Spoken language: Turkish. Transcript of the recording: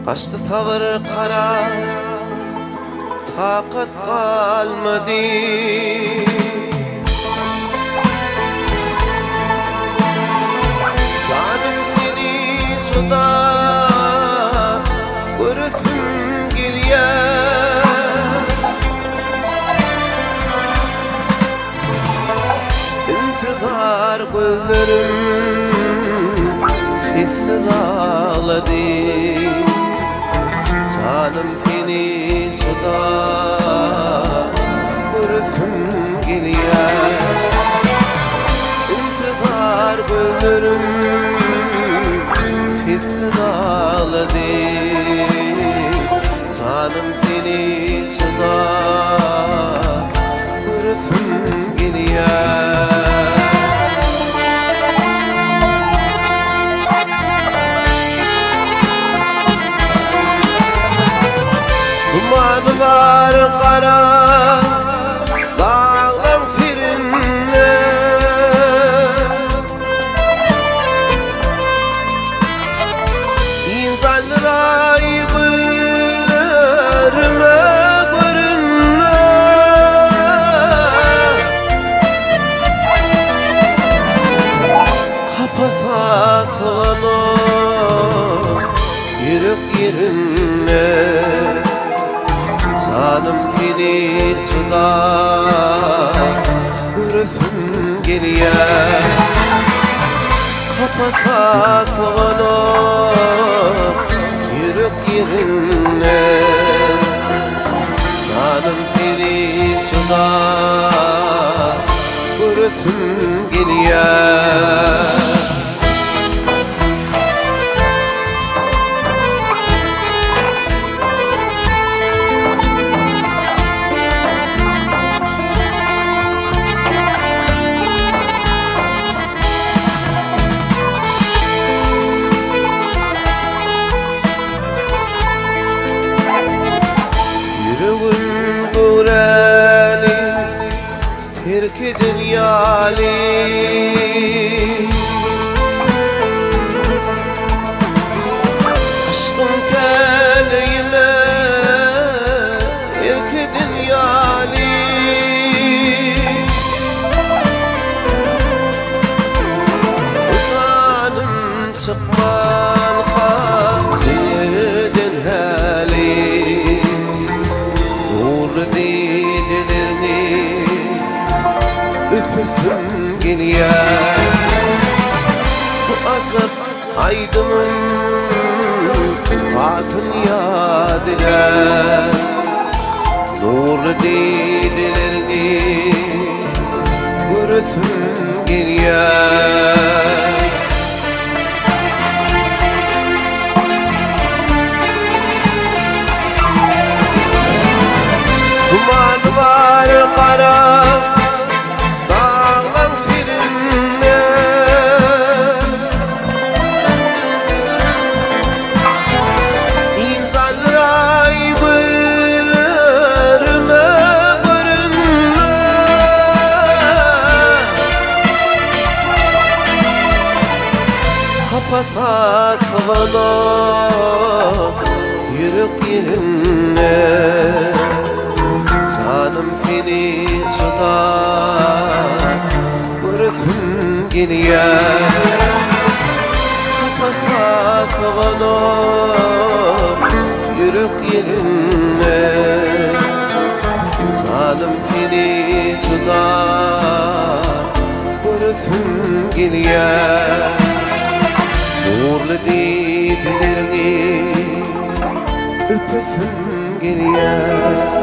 Kaçtı tavır karar, takat kalmadı. Canım seni suda görüsüm geliyor. İntihar gözlerim sessiz ağladı. Canım seni suda görüsüm geliyor. İntihar gözlerim sessiz ağladı. Canım seni suda görüsüm geliyor. Duman var kara dağdan serinle, İnsanlara yıkılırma görünme. Kapasasını yürüp yerine, canım seni suda görüsüm geliyor. Kapasasını yürük yerine, canım seni suda görüsüm geliyor. Terk edin yali, aşkım telime terk edin yali. Canım çıkman hazirden hali, nur didilerini öpüsüm geliyor. Bu azap aydımın kalbin yadiler, nur didilerini görüsüm geliyor. Duman var kara dağdan serinle, İnsanlara yıkılırma görünme. Kapasasını yürük yerine, canım seni suda görüsüm geliyor. Kapasasını yürük yerine, canım seni suda görüsüm geliyor. Nurlu didilerini öpüsüm geliyor.